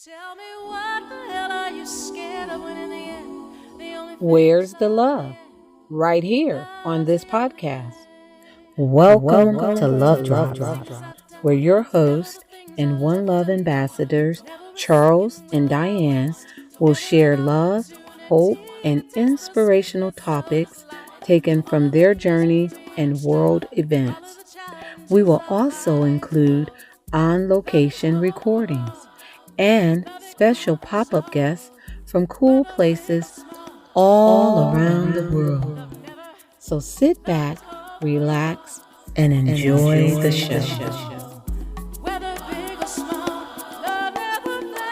Tell me what the hell are you scared of when in the end the only thing Where's that's the love? Right here on love's this in your podcast. hand. Welcome to Welcome Love to Love Drops, Drops, where your tell us hosts the things and that One you Love couldn't ambassadors, never Charles refuse and or Diane, promise. will Together share love, promise you an empty hope, world and that takes us inspirational so much topics life. taken All from of the their things that journey do and us wrong. world All of events. the challenges We in will also life. include on location recordings and special pop up guests from cool places all around the world. So sit back, relax, and enjoy the show. Whether big or small, love never fails.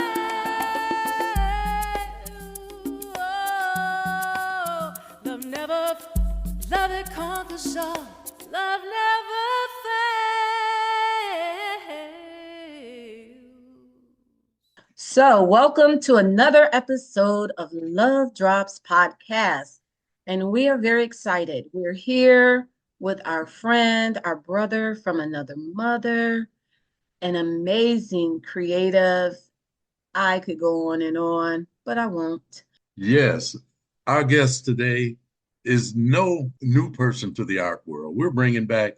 Oh, love it conquers all. Love never fails. So, welcome to another episode of Love Drops Podcast. And we are very excited. We're here with our friend, our brother from another mother, an amazing creative. I could go on, but I won't. Yes, our guest today is no new person to the art world. We're bringing back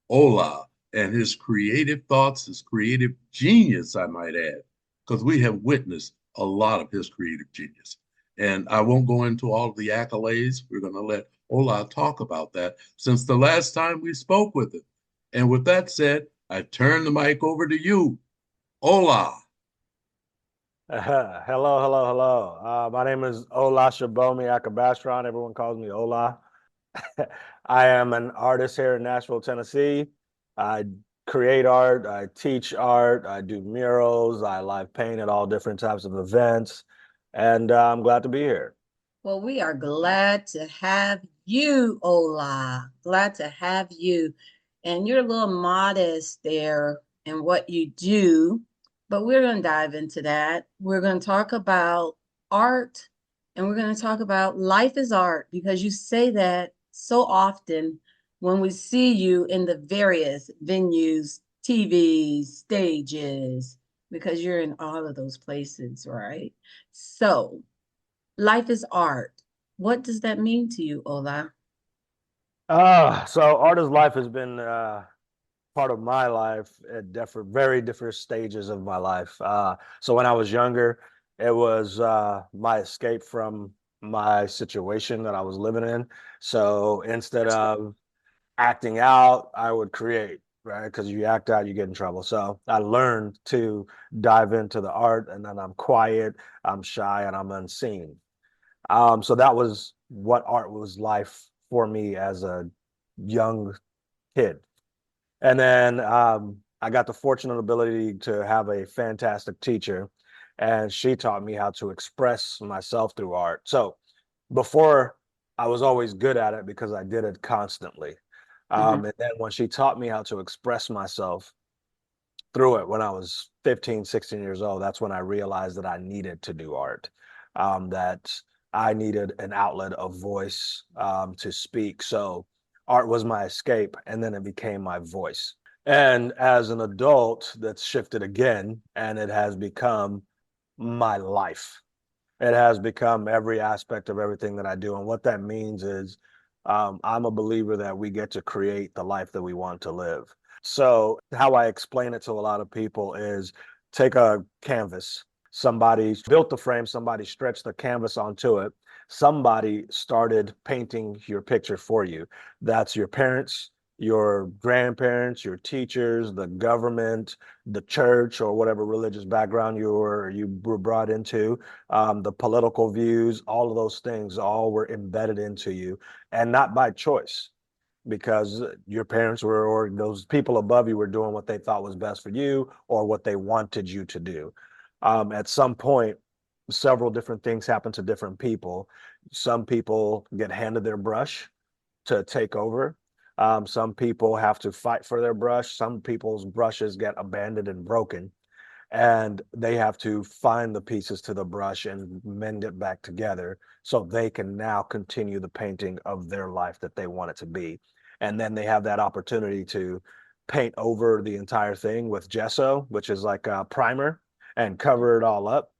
Ola and his creative thoughts, his creative genius, I might add, because we have witnessed a lot of his creative genius. And I won't go into all of the accolades. We're going to let Ola talk about that since the last time we spoke with him. And with that said, I turn the mic over to you, Ola. Hello. My name is Olasubomi Bashorun. Everyone calls me Ola. I am an artist here in Nashville, Tennessee. I create art, I teach art, I do murals, I live paint at all different types of events, and I'm glad to be here. Well, we are glad to have you, Ola. Glad to have you. And you're a little modest there in what you do, but we're going to dive into that. We're going to talk about art and we're going to talk about life is art because you say that so often when we see you in the various venues, TVs, stages, because you're in all of those places, right? So, life is art. What does that mean to you, Ola? So artist life has been part of my life at very different stages of my life. So when I was younger, it was my escape from my situation that I was living in. So instead of acting out, I would create, right? Because you act out, you get in trouble. So I learned to dive into the art, and then I'm quiet, I'm shy, and I'm unseen. So that was what art was life for me as a young kid. And then I got the fortunate ability to have a fantastic teacher, and she taught me how to express myself through art. So before, I was always good at it because I did it constantly. Mhm. And then when she taught me how to express myself through it when I was 15, 16 years old, that's when I realized that I needed to do art, that I needed an outlet, of voice to speak. So art was my escape, and then it became my voice. And as an adult, that's shifted again, and it has become my life. It has become every aspect of everything that I do. And what that means is I'm a believer that we get to create the life that we want to live. So, how I explain it to a lot of people is take a canvas. Somebody built the frame, somebody stretched the canvas onto it, somebody started painting your picture for you. That's your parents, your grandparents, your teachers, the government, the church, or whatever religious background you were brought into, the political views, all of those things all were embedded into you, and not by choice, because your parents were, or those people above you were doing what they thought was best for you or what they wanted you to do. At some point, several different things happen to different people. Some people get handed their brush to take over. Some people have to fight for their brush. Some people's brushes get abandoned and broken, and they have to find the pieces to the brush and mend it back together so they can now continue the painting of their life that they want it to be. And then they have that opportunity to paint over the entire thing with gesso, which is like a primer, and cover it all up.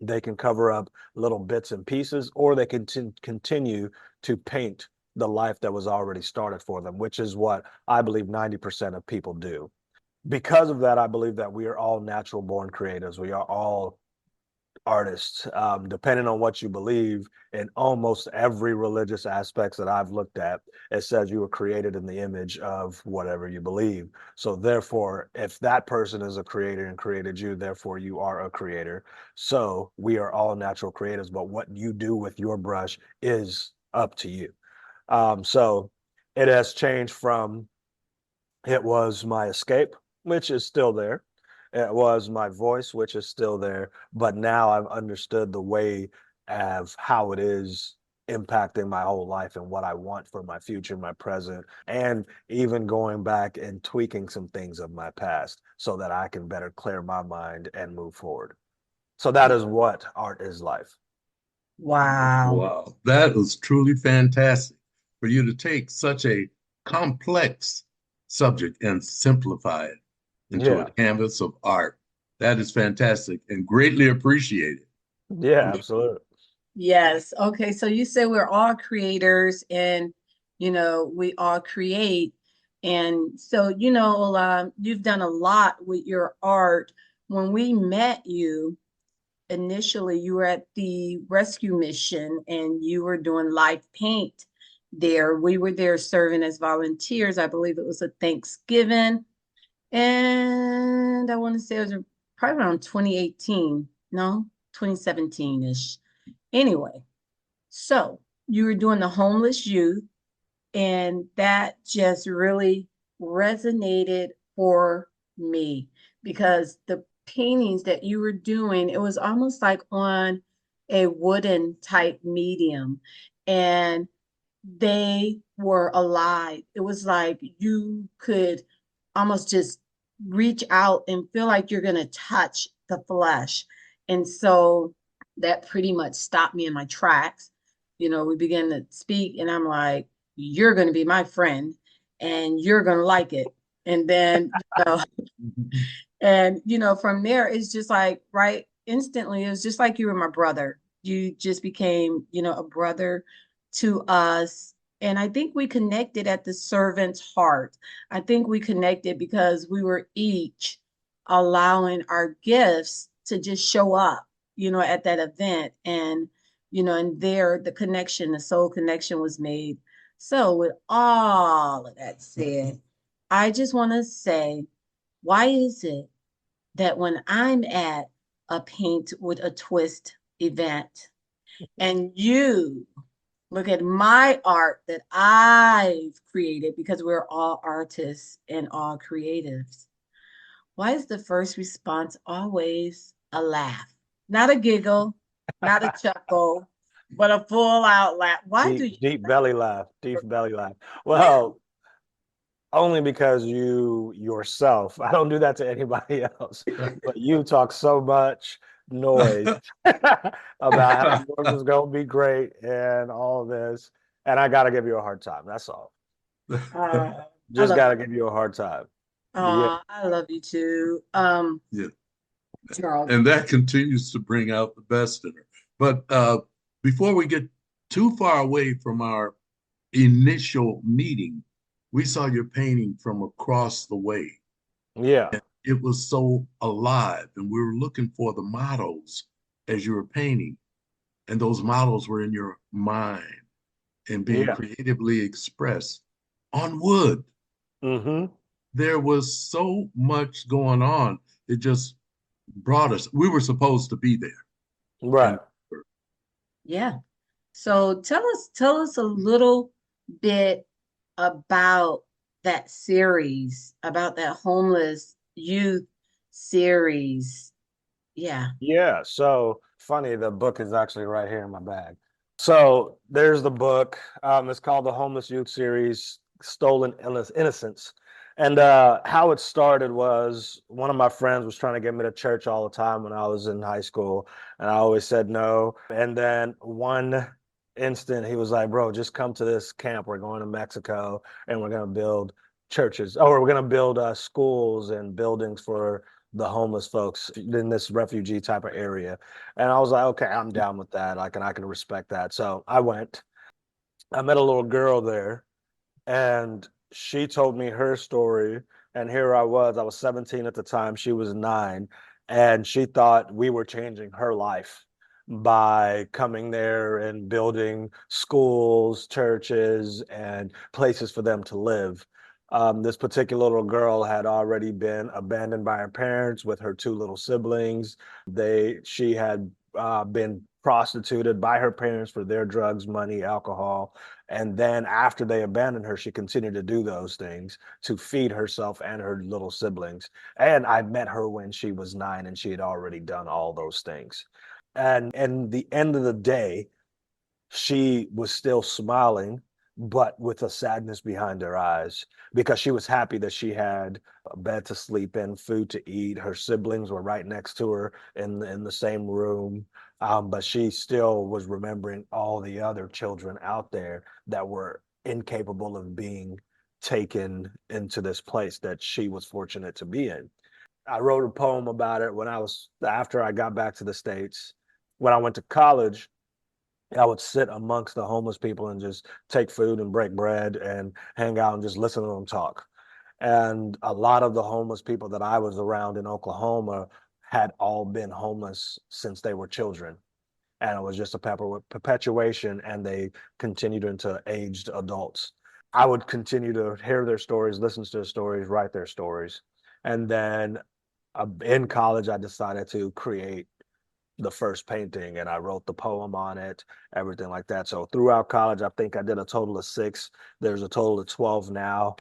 They can cover up little bits and pieces, or they can continue to paint the life that was already started for them, which is what I believe 90% of people do. Because of that, I believe that we are all natural born creators. We are all artists, depending on what you believe. In almost every religious aspects that I've looked at, it says you were created in the image of whatever you believe. So therefore, if that person is a creator and created you, therefore you are a creator. So we are all natural creators, but what you do with your brush is up to you. So it has changed from, it was my escape, which is still there. It was my voice, which is still there. But now I've understood the way of how it is impacting my whole life and what I want for my future, my present, and even going back and tweaking some things of my past so that I can better clear my mind and move forward. So that is what art is life. Wow. Wow, that was truly fantastic for you to take such a complex subject and simplify it into a Yeah. canvas of art. That is fantastic and greatly appreciated. Yeah, absolutely. Yes. Okay. So you say we're all creators and, we all create. And so, you've done a lot with your art. When we met you, initially you were at the rescue mission and you were doing live paint there. We were there serving as volunteers. I believe it was a Thanksgiving. And I want to say it was probably around 2018. No, 2017-ish. Anyway, so you were doing the homeless youth, and that just really resonated for me because the paintings that you were doing, it was almost like on a wooden type medium, and they were alive. It was like you could almost just reach out and feel like you're going to touch the flesh. And so that pretty much stopped me in my tracks. We began to speak, and I'm like, you're going to be my friend and you're going to like it. And then, from there, it's just like, right, instantly, it was just like you were my brother. You just became, a brother to us. And I think we connected at the servant's heart. I think we connected because we were each allowing our gifts to just show up, at that event. And there, the connection, the soul connection was made. So, with all of that said, I just want to say, why is it that when I'm at a Paint with a Twist event and you look at my art that I've created, because we're all artists and all creatives, why is the first response always a laugh? Not a giggle, not a chuckle, but a full out laugh. Why do Deep, you deep laugh? belly laugh, deep belly laugh. Yeah. Well, only because you yourself, I don't do that to anybody else, but you talk so much noise about how yours is going to be great and all this. And I got to give you a hard time. That's all. Uh, I Just love got you. to give you a hard time. Yeah. I love you too. Yeah. Charles. And that continues to bring out the best in her. But before we get too far away from our initial meeting, we saw your painting from across the way. Yeah. It was so alive, and we were looking for the models as you were painting, and those models were in your mind and being Yeah. creatively expressed on wood. Mm-hmm. There was so much going on. It just brought us. We were supposed to be there, Right. and Yeah. So tell us a little bit about that series, about that homeless youth series. Yeah. Yeah, so funny, the book is actually right here in my bag. So there's the book. It's called the Homeless Youth Series, Stolen Innocence. And how it started was one of my friends was trying to get me to church all the time when I was in high school, and I always said no. And then one instant, he was like, "Bro, just come to this camp. We're going to Mexico, and we're going to build churches, or we're going to build schools and buildings for the homeless folks in this refugee type of area. And I was like, okay, I'm down with that. I can respect that. So I went. I met a little girl there, and she told me her story. And here I was 17 at the time, she was 9, and she thought we were changing her life by coming there and building schools, churches, and places for them to live. This particular little girl had already been abandoned by her parents with her 2 little siblings. She had been prostituted by her parents for their drugs, money, alcohol. And then after they abandoned her, she continued to do those things to feed herself and her little siblings. And I met her when she was 9, and she had already done all those things. And the end of the day, she was still smiling, but with a sadness behind her eyes, because she was happy that she had a bed to sleep in, food to eat. Her siblings were right next to her in the same room. But she still was remembering all the other children out there that were incapable of being taken into this place that she was fortunate to be in. I wrote a poem about it after I got back to the States. When I went to college, I would sit amongst the homeless people and just take food and break bread and hang out and just listen to them talk. And a lot of the homeless people that I was around in Oklahoma had all been homeless since they were children. And it was just a perpetuation, and they continued into aged adults. I would continue to hear their stories, listen to their stories, write their stories. And then in college, I decided to create the first painting, and I wrote the poem on it, everything like that. So throughout college, I think I did a total of 6. There's a total of 12 now.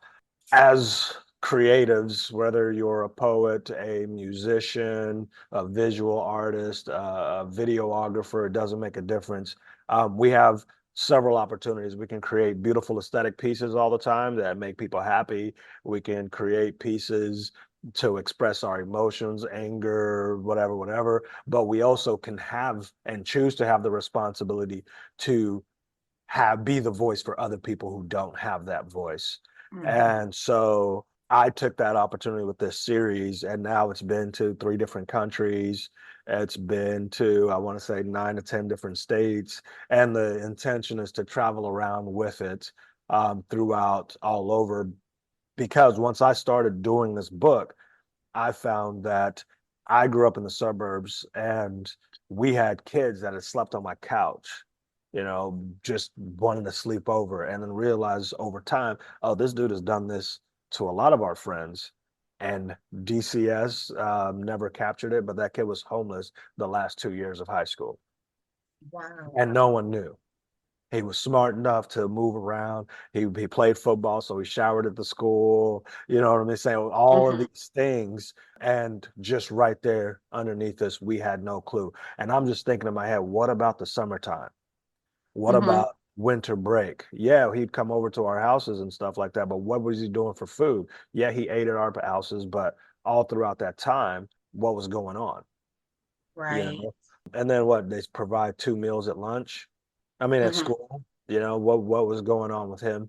As creatives, whether you're a poet, a musician, a visual artist, a videographer, it doesn't make a difference. We have several opportunities. We can create beautiful aesthetic pieces all the time that make people happy. We can create pieces to express our emotions, anger, whatever, whatever. But we also can have and choose to have the responsibility to be the voice for other people who don't have that voice. And so I took that opportunity with this series, and now it's been to 3 different countries. It's been to, I want to say, 9 to 10 different states. And the intention is to travel around with it throughout all over. Because once I started doing this book, I found that I grew up in the suburbs, and we had kids that had slept on my couch, just wanting to sleep over, and then realized over time, oh, this dude has done this to a lot of our friends. And DCS never captured it, but that kid was homeless the last 2 years of high school, Wow. and no one knew. He was smart enough to move around. He played football, so he showered at the school. You know what I mean? Saying all of Mhm. these things, and just right there underneath us, we had no clue. And I'm just thinking in my head, what about the summertime? What Mhm. about winter break? Yeah, he'd come over to our houses and stuff like that, but what was he doing for food? Yeah, he ate at our houses, but all throughout that time, what was going on? You Right. know? And then what? They provide 2 meals at lunch. I mean, at Mhm. school, what was going on with him?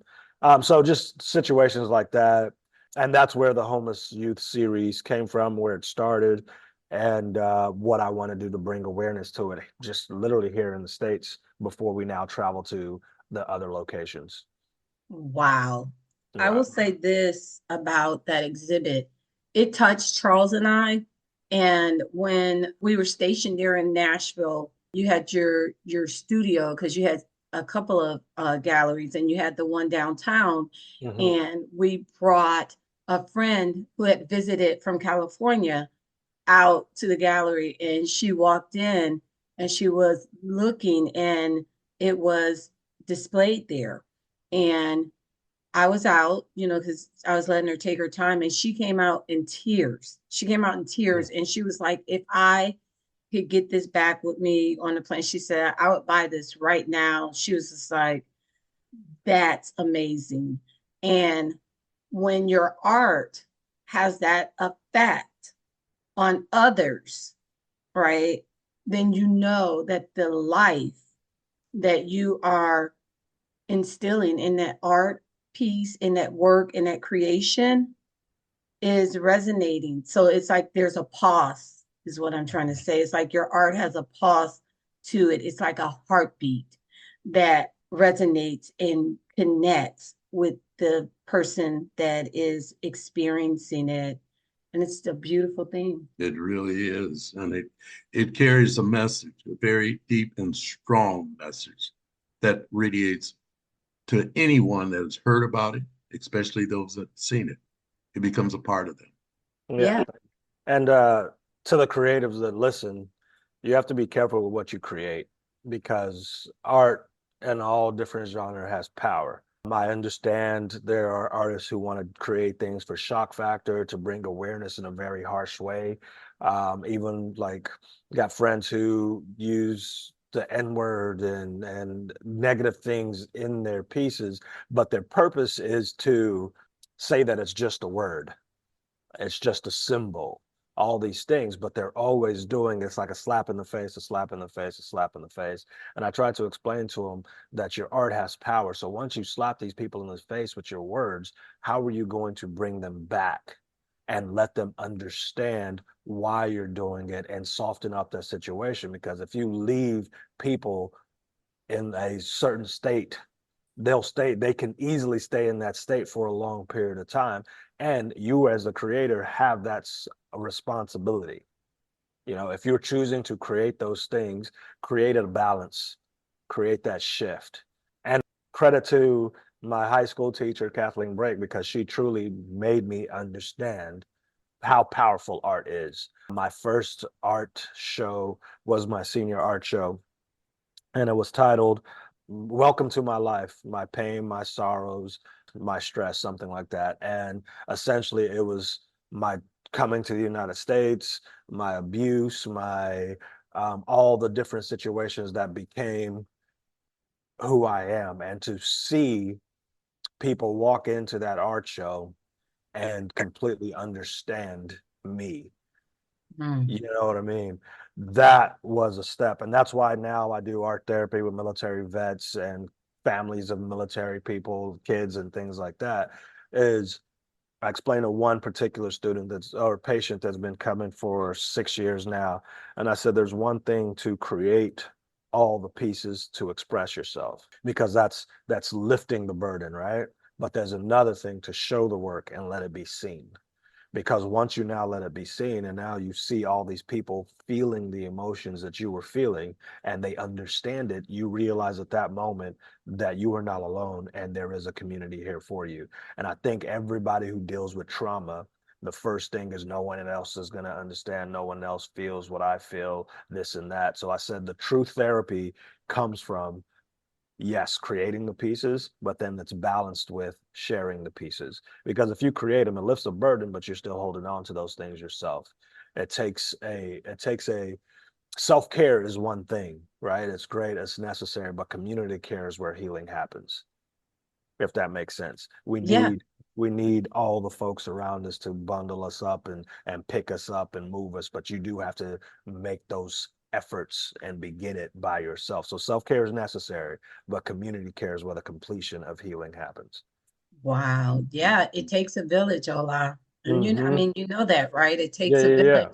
So just situations like that. And that's where the homeless youth series came from, where it started, and what I want to do to bring awareness to it, just literally here in the States before we now travel to the other locations. Wow. I will Right. say this about that exhibit. It touched Charles and I. And when we were stationed there in Nashville, you had your studio because you had a couple of galleries, and you had the one downtown. Hmm. And we brought a friend who had visited from California out to the gallery, and she walked in and she was looking, and it was displayed there. And I was out, because I was letting her take her time, and she came out in tears. She came out in tears, and she was like, if I could get this back with me on the plane, she said, I would buy this right now. She was just like, that's amazing. And when your art has that effect on others, right, then you know that the life that you are instilling in that art piece, in that work, in that creation, is resonating. So it's like there's a pause, is what I'm trying to say. It's like your art has a pause to it. It's like a heartbeat that resonates and connects with the person that is experiencing it. And it's a beautiful thing. It really is. And it carries a message, a very deep and strong message that radiates to anyone that has heard about it, especially those that have seen it. It becomes a part of them. Yeah. Yeah. And to the creatives that listen, you have to be careful with what you create because art in all different genre has power. I understand there are artists who want to create things for shock factor to bring awareness in a very harsh way. Even like got friends who use the N word and negative things in their pieces, but their purpose is to say that it's just a word, it's just a symbol, all these things, but they're always doing it's like a slap in the face, a slap in the face, a slap in the face. And I try to explain to them that your art has power. So once you slap these people in the face with your words, how are you going to bring them back and let them understand why you're doing it and soften up that situation? Because if you leave people in a certain state, they can easily stay in that state for a long period of time, and you as a creator have that a responsibility. If you're choosing to create those things, create a balance, create that shift. And credit to my high school teacher Kathleen Brake, because she truly made me understand how powerful art is. My first art show was my senior art show, and it was titled Welcome to My Life, My Pain, My Sorrows, My Stress, something like that. And essentially it was my coming to the United States, my abuse, my all the different situations that became who I am. And to see people walk into that art show and completely understand me, Mm. you know what I mean? That was a step. And that's why now I do art therapy with military vets and families of military people, kids and things like that. Is I explained to one particular student that's or patient that's been coming for 6 years now. And I said, there's one thing to create all the pieces to express yourself, because that's lifting the burden, right? But there's another thing to show the work and let it be seen, because once you now let it be seen and now you see all these people feeling the emotions that you were feeling and they understand it, you realize at that moment that you are not alone and there is a community here for you. And I think everybody who deals with trauma, the first thing is no one else is going to understand, no one else feels what I feel, this and that. So I said the true therapy comes from, yes, creating the pieces, but then it's balanced with sharing the pieces. Because if you create them, it lifts a burden, but you're still holding on to those things yourself. It takes a self-care is one thing, right? It's great, it's necessary, but community care is where healing happens, if that makes sense. We Yeah. need we need all the folks around us to bundle us up and pick us up and move us, but you do have to make those efforts and begin it by yourself. So self-care is necessary, but community care is where the completion of healing happens. Wow. Yeah. It takes a village, Ola. And I Mm-hmm. mean, you know that, right? It Yeah, takes a yeah, village.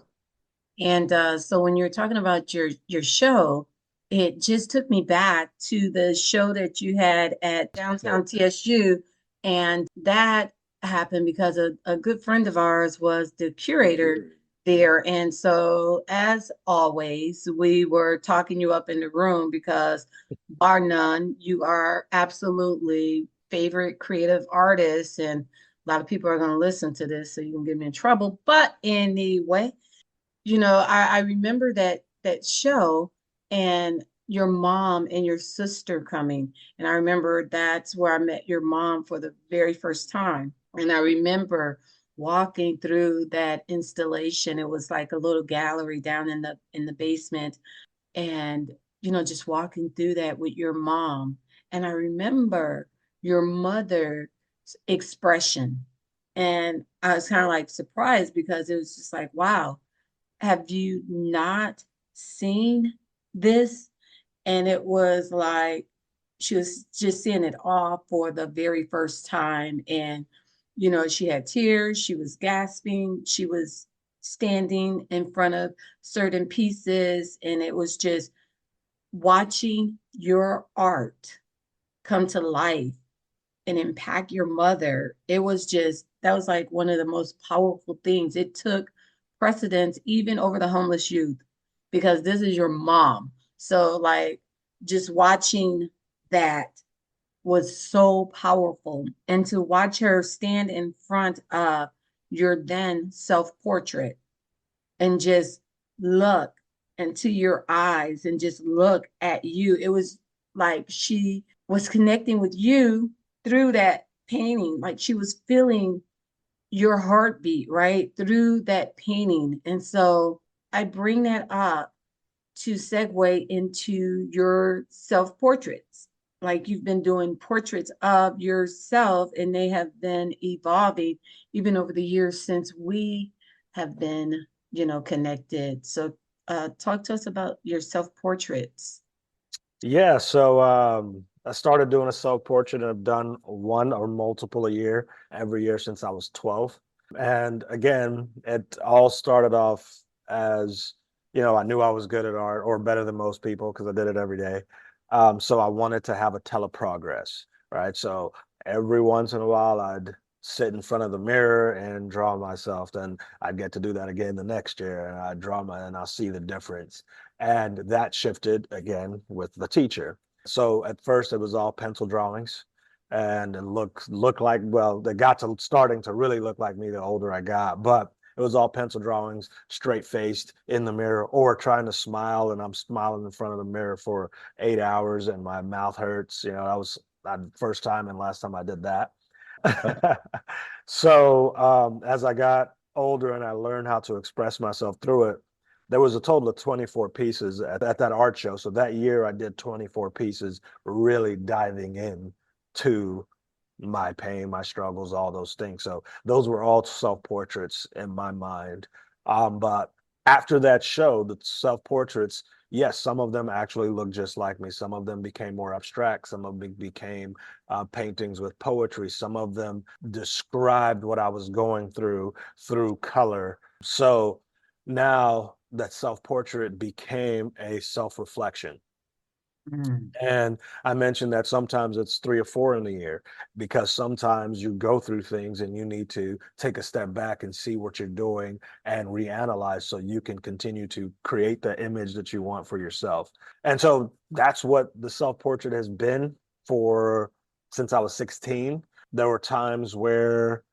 yeah. And so when you're talking about your show, it just took me back to the show that you had at downtown TSU. And that happened because a good friend of ours was the curator there. And so, as always, we were talking you up in the room because, bar none, you are absolutely favorite creative artist. And a lot of people are going to listen to this, so you can get me in trouble. But anyway, I remember that show and your mom and your sister coming. And I remember that's where I met your mom for the very first time. And I remember walking through that installation. It was like a little gallery down in the basement, and just walking through that with your mom. And I remember your mother's expression. And I was kind of like surprised because it was just like, wow, have you not seen this? And it was like she was just seeing it all for the very first time. And You know, she had tears, she was gasping, she was standing in front of certain pieces, and it was just watching your art come to life and impact your mother. It was just, that was like one of the most powerful things. It took precedence even over the homeless youth because this is your mom. So, like, just watching that was so powerful. And to watch her stand in front of your then self portrait and just look into your eyes and just look at you. It was like she was connecting with you through that painting, like she was feeling your heartbeat, right? Through that painting. And so I bring that up to segue into your self portraits. Like you've been doing portraits of yourself, and they have been evolving even over the years since we have been, connected. So, talk to us about your self portraits. Yeah, so I started doing a self-portrait and I've done one or multiple a year every year since I was 12. And again, it all started off as, I knew I was good at art or better than most people because I did it every day. So I wanted to have a teleprogress, right? So every once in a while, I'd sit in front of the mirror and draw myself. Then I'd get to do that again the next year, and I'd draw and I'll see the difference. And that shifted again with the teacher. So at first it was all pencil drawings and it looked like, well, they got to starting to really look like me the older I got, but it was all pencil drawings, straight faced in the mirror or trying to smile, and I'm smiling in front of the mirror for 8 hours and my mouth hurts. That was the first time and last time I did that. So as I got older and I learned how to express myself through it, there was a total of 24 pieces at that art show. So that year I did 24 pieces, really diving in to my pain, my struggles, all those things. So those were all self-portraits in my mind. But after that show, the self-portraits, yes, some of them actually look just like me. Some of them became more abstract. Some of them became paintings with poetry. Some of them described what I was going through color. So now that self-portrait became a self-reflection. Mm. And I mentioned that sometimes it's 3 or 4 in a year because sometimes you go through things and you need to take a step back and see what you're doing and reanalyze so you can continue to create the image that you want for yourself. And so that's what the self-portrait has been for since I was 16. There were times where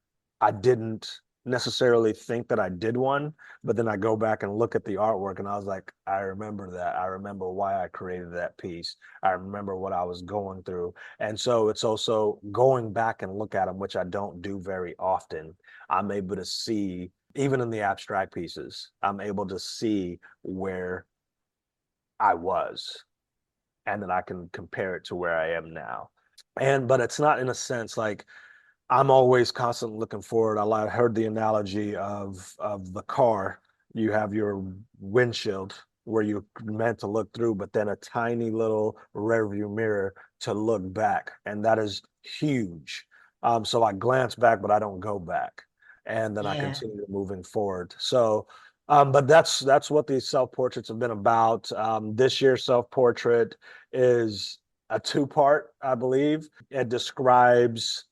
I didn't necessarily think that I did one, but then I go back and look at the artwork and I was like, I remember that. I remember why I created that piece. I remember what I was going through. And so it's also going back and look at them, which I don't do very often. I'm able to see, even in the abstract pieces, I'm able to see where I was and then I can compare it to where I am now. But it's not in a sense like I'm always constantly looking forward. I heard the analogy of the car. You have your windshield where you're meant to look through, but then a tiny little rearview mirror to look back, and that is huge. So I glance back, but I don't go back, and then I Yeah. continue moving forward. So, but that's what these self portraits have been about. This year's self portrait is a two-part, I believe. It describes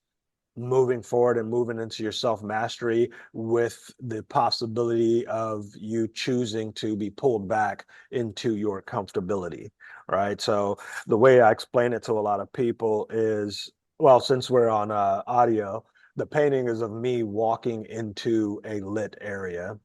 moving forward and moving into your self mastery with the possibility of you choosing to be pulled back into your comfortability, right? So the way I explain it to a lot of people is, well, since we're on audio, the painting is of me walking into a lit area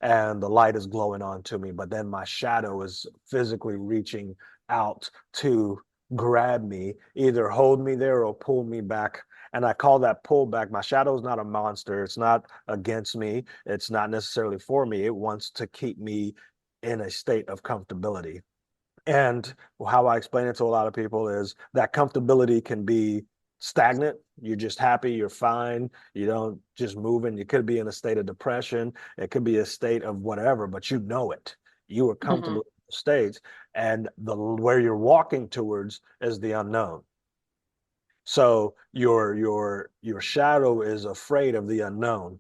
and the light is glowing onto me, but then my shadow is physically reaching out to grab me, either hold me there or pull me back. And I call that pull back. My shadow is not a monster. It's not against me. It's not necessarily for me. It wants to keep me in a state of comfortability. And how I explain it to a lot of people is that comfortability can be stagnant. You're just happy, you're fine, you don't just moving. You could be in a state of depression, it could be a state of whatever, but you know it. You are Hmm. comfortable in the states, and the where you're walking towards is the unknown. So your shadow is afraid of the unknown,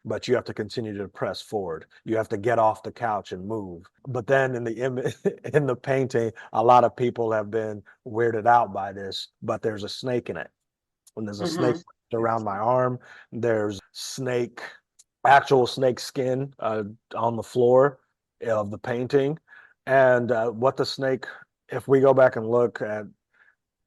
but you have to continue to press forward. You have to get off the couch and move. But then in the in the painting, a lot of people have been weirded out by this, but there's a snake in it. And there's a snake Mm-hmm. around my arm. There's snake, actual snake skin on the floor of the painting. And what the snake, if we go back and look at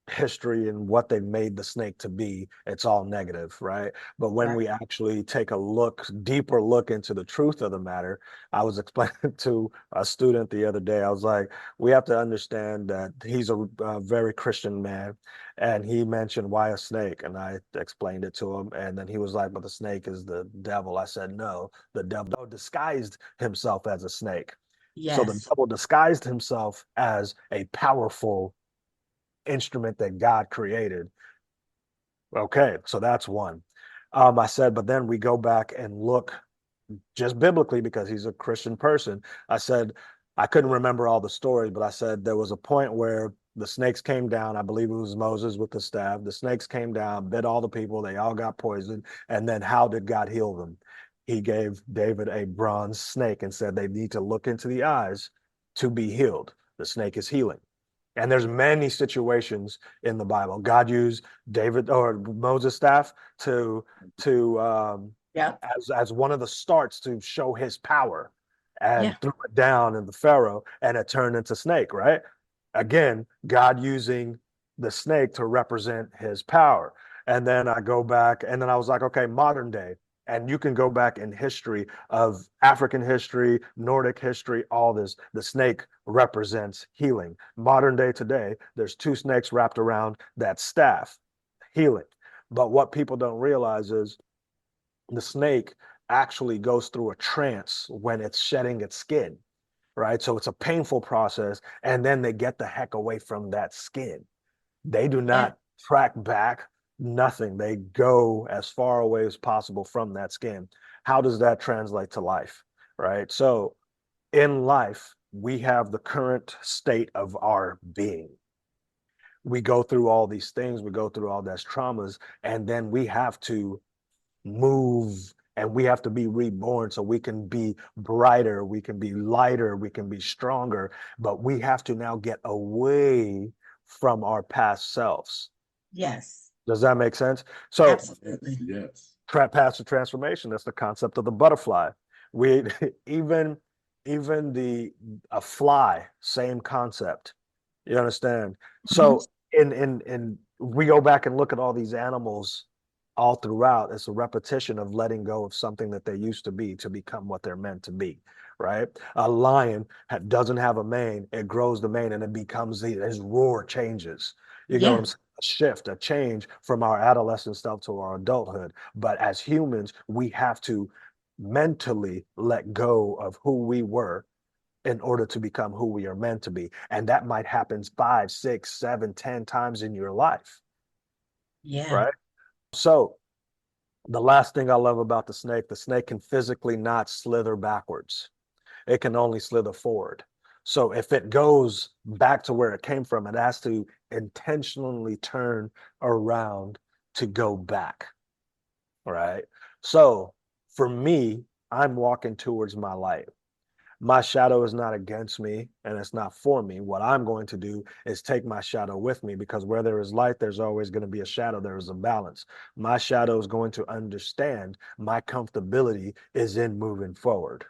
history and what they made the snake to be, it's all negative, right? But when Right. we actually take a deeper look into the truth of the matter, I was explaining to a student the other day, I was like, we have to understand that he's a very Christian man. And he mentioned, why a snake? And I explained it to him. And then he was like, but the snake is the devil. I said, no, the devil disguised himself as a snake. So the Yes. devil disguised himself as a powerful instrument that God created. Okay, so that's one. I said, but then we go back and look just biblically because he's a Christian person. I said, I couldn't remember all the stories, but I said there was a point where the snakes came down. I believe it was Moses with the staff. The snakes came down, bit all the people. They all got poisoned. And then how did God heal them? He gave David a bronze snake and said they need to look into the eyes to be healed. The snake is healing. And there's many situations in the Bible. God used David or Moses' staff to Yeah. as one of the starts to show his power, Yeah. and threw it down in the Pharaoh, and it turned into snake, right? Again, God using the snake to represent his power. And then I go back, and then I was like, okay, modern day. And you can go back in history of African history, Nordic history, all this. The snake represents healing. Modern day today, there's two snakes wrapped around that staff, healing. But what people don't realize is the snake actually goes through a trance when it's shedding its skin, right? So it's a painful process. And then they get the heck away from that skin. They do Yeah. not track back, nothing. They go as far away as possible from that skin. How does that translate to life, right? So in life, we have the current state of our being. We go through all these things, we go through all these traumas, and then we have to move and we have to be reborn so we can be brighter, we can be lighter, we can be stronger, but we have to now get away from our past selves. Yes. Does that make sense? So Absolutely. Yes. path to transformation, that's the concept of the butterfly. We even even the a fly, same concept. You understand? Mm-hmm. So in we go back and look at all these animals all throughout. It's a repetition of letting go of something that they used to be to become what they're meant to be, right? A lion doesn't have a mane, it grows the mane and it becomes his roar changes. You get what I'm Yeah. saying? A shift, a change from our adolescent stuff to our adulthood. But as humans, we have to mentally let go of who we were in order to become who we are meant to be. And that might happen 5, 6, 7, 10 times in your life, Yeah. right? So the last thing I love about the snake can physically not slither backwards. It can only slither forward. So if it goes back to where it came from, it has to intentionally turn around to go back, right? So for me, I'm walking towards my light. My shadow is not against me and it's not for me. What I'm going to do is take my shadow with me, because where there is light, there's always going to be a shadow. There is a balance. My shadow is going to understand my comfortability is in moving forward.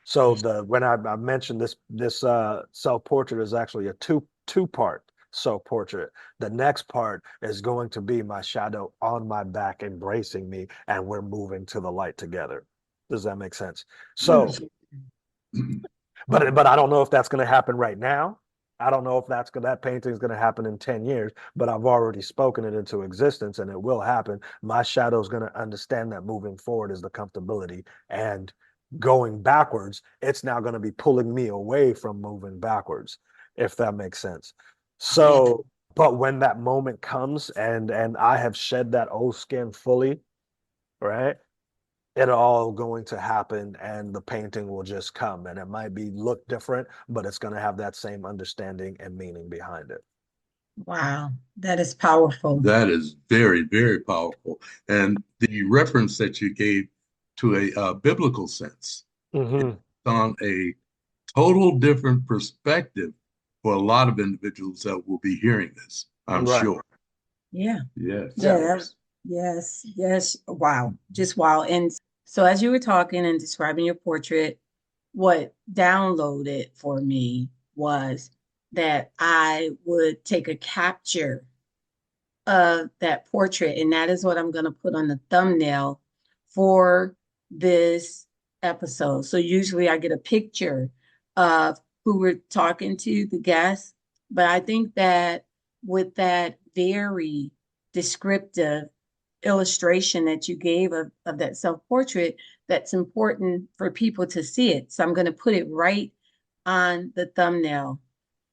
So Yes. the when I mentioned this self portrait is actually a two part self portrait. The next part is going to be my shadow on my back embracing me, and we're moving to the light together. Does that make sense? So Wonderful. but I don't know if that's going to happen right now. I don't know if that painting is going to happen in 10 years, but I've already spoken it into existence and it will happen. My shadow is going to understand that moving forward is the comfortability, and going backwards, it's now going to be pulling me away from moving backwards, if that makes sense. Yeah. So, but when that moment comes and I have shed that old skin fully, right? It all going to happen and the painting will just come, and it might be look different, but it's going to have that same understanding and meaning behind it. Wow, that is powerful. That is very, very powerful. And the reference that you gave to a biblical sense Hmm. on a total different perspective for a lot of individuals that will be hearing this, I'm Right. sure. Yeah. Yes. Yeah, yes, yes. Wow, just wow. And so, as you were talking and describing your portrait, what downloaded for me was that I would take a capture of that portrait, and that is what I'm going to put on the thumbnail for this episode. So, usually I get a picture of who we're talking to, the guest, but I think that with that very descriptive illustration that you gave of that self-portrait, that's important for people to see it. So I'm going to put it right on the thumbnail.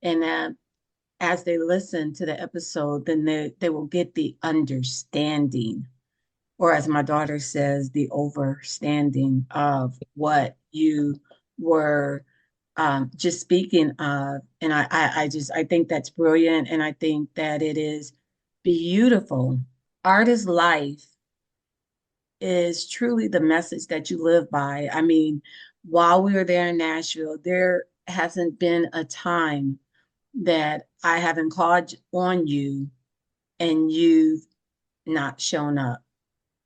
And as they listen to the episode, then they will get the understanding, or as my daughter says, the overstanding of what you were just speaking of. And I think that's brilliant. And I think that it is beautiful. Art is life is truly the message that you live by. I mean, while we were there in Nashville, there hasn't been a time that I haven't called on you and you've not shown up,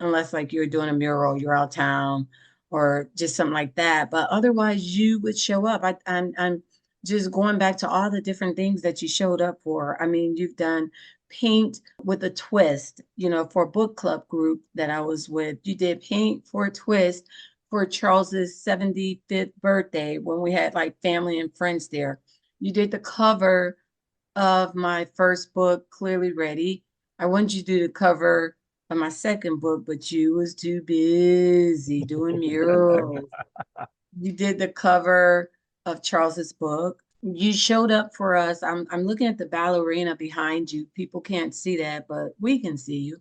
unless like you're doing a mural, you're out of town, or just something like that. But otherwise, you would show up. I'm just going back to all the different things that you showed up for. I mean, you've done paint with a twist, for a book club group that I was with. You did paint for a twist for Charles's 75th birthday when we had like family and friends there. You did the cover of my first book, Clearly Ready. I wanted you to do the cover of my second book, but you was too busy doing murals. You did the cover of Charles's book. You showed up for us. I'm looking at the ballerina behind you. People can't see that, but we can see you.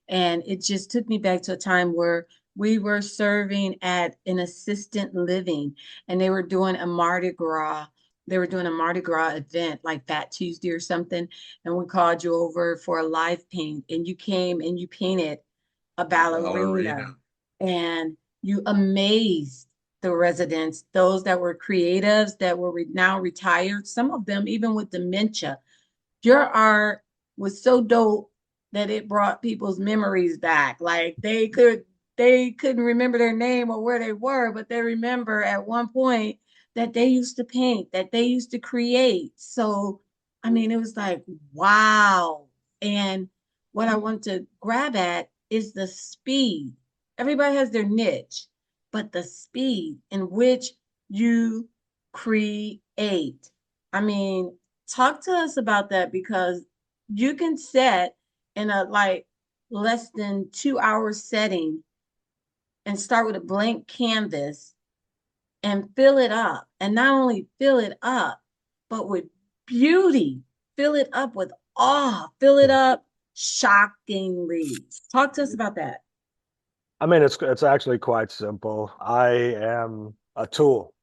And it just took me back to a time where we were serving at an assistant living and they were doing a Mardi Gras. They were doing a Mardi Gras event like Fat Tuesday or something. And we called you over for a live paint and you came and you painted a ballerina Ballerina. and you amazed the residents, those that were creatives that were now retired, some of them even with dementia. Your art was so dope that it brought people's memories back. Like they couldn't remember their name or where they were, but they remember at one point that they used to paint, that they used to create. So I mean, it was like, wow. And what I want to grab at is the speed. Everybody has their niche, but the speed in which you create. I mean, talk to us about that because you can set in a like less than 2 hour setting and start with a blank canvas and fill it up. And not only fill it up, but with beauty, fill it up with awe, fill it up shockingly. Talk to us about that. I mean, it's actually quite simple. I am a tool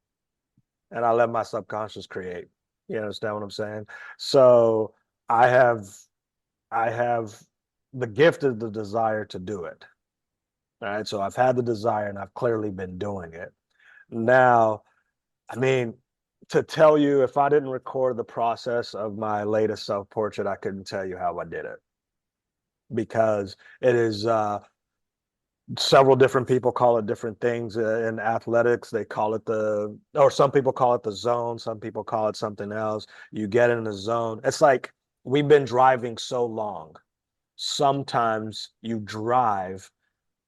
and I let my subconscious create. You understand what I'm saying? So I have I have the gift of the desire to do it. All right. So I've had the desire and I've clearly been doing it. Now, I mean, to tell you, if I didn't record the process of my latest self-portrait, I couldn't tell you how I did it because it is several different people call it different things in athletics. They call it or some people call it the zone. Some people call it something else. You get in the zone. It's like we've been driving so long. Sometimes you drive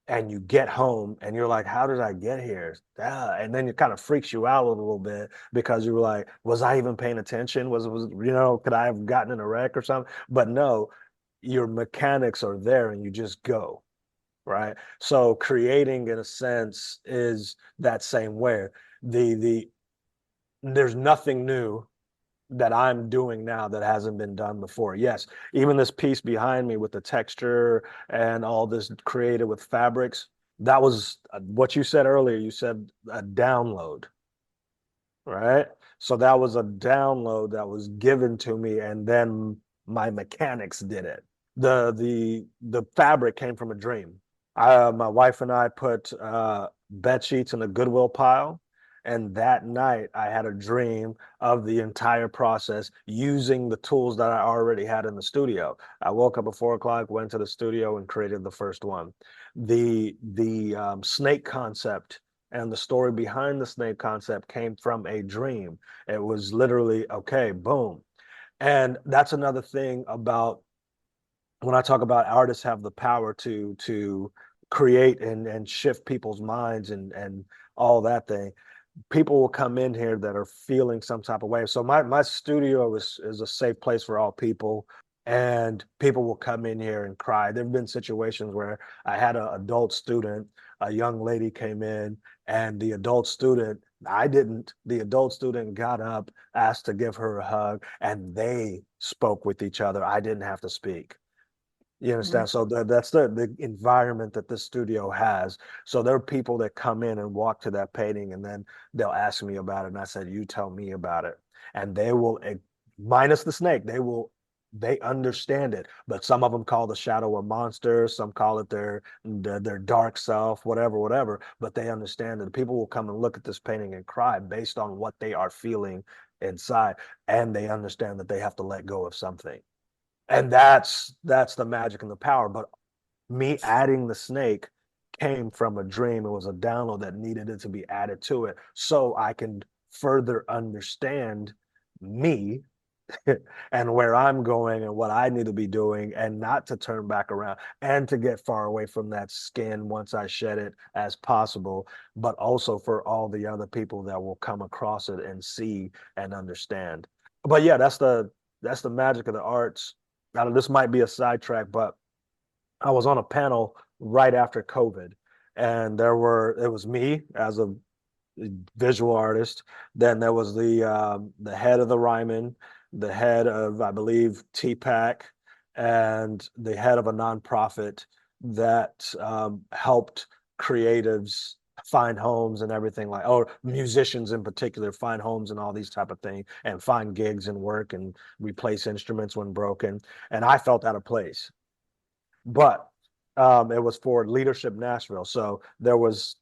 and you get home and you're like, how did I get here? And then it kind of freaks you out a little bit because you were like, was I even paying attention? Could I have gotten in a wreck or something? But no, your mechanics are there and you just go, right? So creating in a sense is that same way. The there's nothing new that I'm doing now that hasn't been done before. Yes, even this piece behind me with the texture and all this created with fabrics, that was what you said earlier. You said a download, right? So that was a download that was given to me, and then My mechanics did it. The fabric came from a dream. My wife and I put bed sheets in a Goodwill pile. And that night, I had a dream of the entire process using the tools that I already had in the studio. I woke up at 4 o'clock, went to the studio, and created the first one. The snake concept and the story behind the snake concept came from a dream. It was literally, okay, boom. And that's another thing about when I talk about artists have the power to create and shift people's minds and all that thing. People will come in here that are feeling some type of way. So my studio is a safe place for all people, and people will come in here and cry. There've been situations where I had an adult student, a young lady came in, and the adult student, I didn't, the adult student got up, asked to give her a hug, and they spoke with each other. I didn't have to speak. You Mhm. understand? So that's the environment that this studio has. So there are people that come in and walk to that painting, and then they'll ask me about it. And I said, "You tell me about it." And they will, minus the snake, they understand it. But some of them call the shadow a monster. Some call it their dark self, whatever, whatever. But they understand that people will come and look at this painting and cry based on what they are feeling inside, and they understand that they have to let go of something. And that's the magic and the power. But me adding the snake came from a dream. It was a download that needed it to be added to it so I can further understand me and where I'm going and what I need to be doing, and not to turn back around and to get far away from that skin once I shed it as possible, but also for all the other people that will come across it and see and understand. But yeah, that's the magic of the arts. Now, this might be a sidetrack, but I was on a panel right after COVID, and it was me as a visual artist. Then there was the head of the Ryman, the head of, I believe, TPAC, and the head of a nonprofit that helped creatives find homes and everything, like, or musicians in particular find homes and all these type of things, and find gigs and work and replace instruments when broken. And I felt out of place, but it was for Leadership Nashville, so there was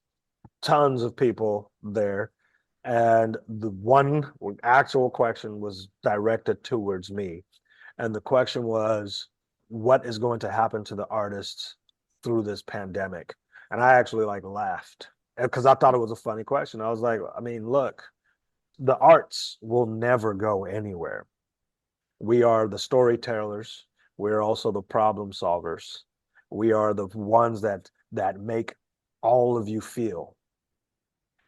tons of people there. And the one actual question was directed towards me. And the question was, what is going to happen to the artists through this pandemic? And I actually like laughed because I thought it was a funny question. I was like, I mean, look, the arts will never go anywhere. We are the storytellers. We're also the problem solvers. We are the ones that make all of you feel.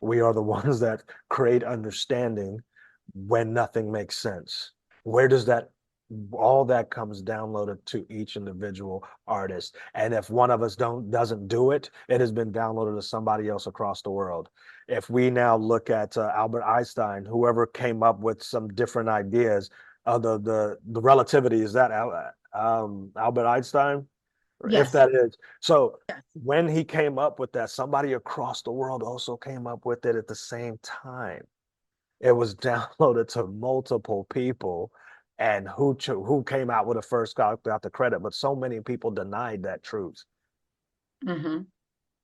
We are the ones that create understanding when nothing makes sense. Where does that all that comes downloaded to each individual artist? And if one of us doesn't do it, it has been downloaded to somebody else across the world. If we now look at Albert Einstein, whoever came up with some different ideas, the relativity, is that Albert Einstein? If Yes. that is. So Yes. when he came up with that, somebody across the world also came up with it at the same time. It was downloaded to multiple people, and who came out with it first got the credit, but so many people denied that truth. Hmm.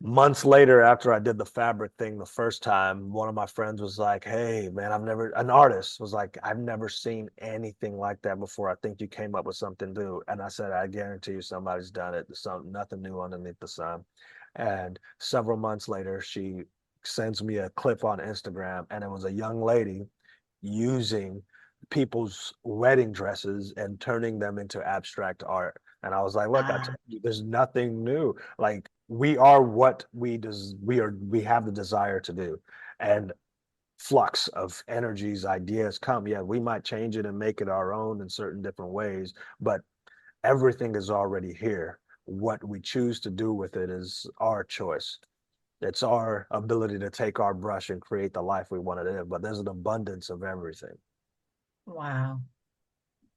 Months later, after I did the fabric thing the first time, one of my friends was like, "Hey, man, an artist was like, I've never seen anything like that before. I think you came up with something new." And I said, "I guarantee you somebody's done it. There's nothing new underneath the sun." And several months later, she sends me a clip on Instagram, and it was a young lady using people's wedding dresses and turning them into abstract art. And I was like, look, I Ah, told you, there's nothing new. Like, we are what we have the desire to do. And flux of energies, ideas come. Yeah, we might change it and make it our own in certain different ways, but everything is already here. What we choose to do with it is our choice. It's our ability to take our brush and create the life we want to live. But there's an abundance of everything. wow.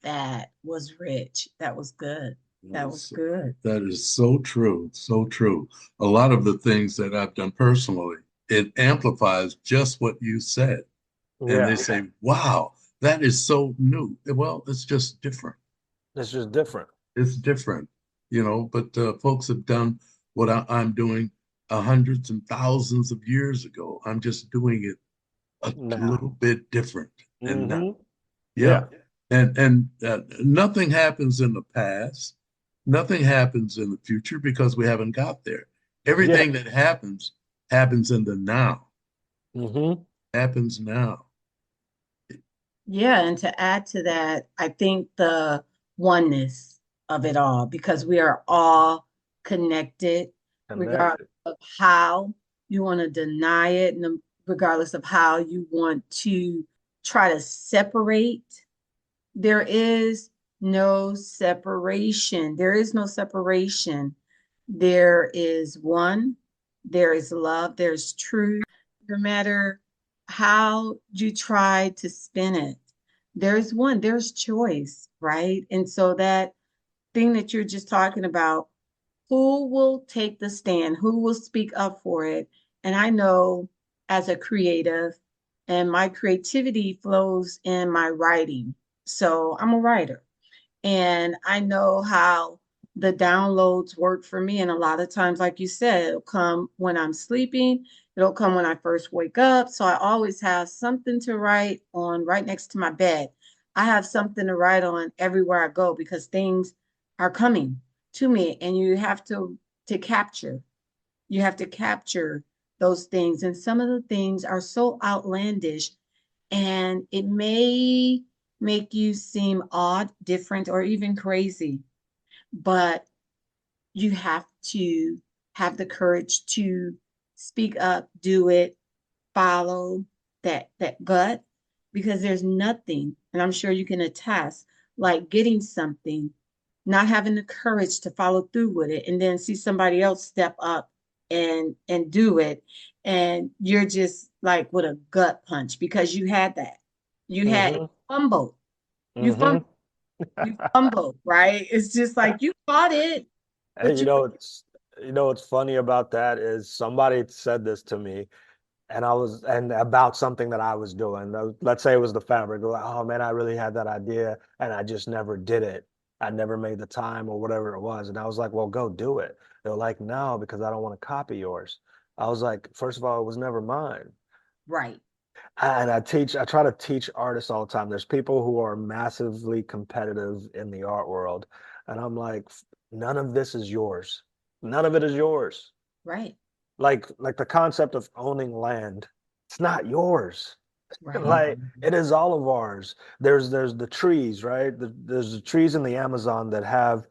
That was rich. That was good. That was So good. that is so true, so true. A lot of the things that I've done personally, it amplifies just what you said. And they Yeah. say, wow, that is so new. Well, it's just different. It's just different It's different, but folks have done what I'm doing hundreds and thousands of years ago. I'm just doing it a now. little bit different. And yeah, Yeah. and nothing happens in the past, nothing happens in the future because we haven't got there. Yeah. Everything that happens in the now, hmm happens now. Yeah, and to add to that, I think the oneness of it all, because we are all connected, regardless Connected. of how you want to deny it, and regardless of how you want to try to separate. There is no separation. There is no separation. There is one, there is love, there's truth. No matter how you try to spin it, there's one, there's choice, right? And so that thing that you're just talking about, who will take the stand? Who will speak up for it? And I know as a creative, and my creativity flows in my writing. So I'm a writer. And I know how the downloads work for me. And a lot of times, like you said, it'll come when I'm sleeping, it'll come when I first wake up. So I always have something to write on right next to my bed. I have something to write on everywhere I go because things are coming to me and you have to capture. You have to capture those things. And some of the things are so outlandish and it may make you seem odd, different, or even crazy, but you have to have the courage to speak up, do it, follow that gut, because there's nothing, and I'm sure you can attest, like getting something, not having the courage to follow through with it, and then see somebody else step up and do it, and you're just like with a gut punch because you had that. You had hmm fumbled. You hmm fumbled. You fumbled, right? It's just like you caught it, And but you what's funny about that is somebody said this to me, and about something that I was doing. Let's say it was the fabric. They're like, oh man, I really had that idea and I just never did it. I never made the time or whatever it was. And I was like, well, go do it. They're like, no, because I don't want to copy yours. I was like, first of all, it was never mine. right, And I try to teach artists all the time. There's people who are massively competitive in the art world. And I'm like, none of this is yours. None of it is yours. right, Like the concept of owning land, it's not yours. right. Like it is all of ours. There's the trees, right? There's the trees in the Amazon that have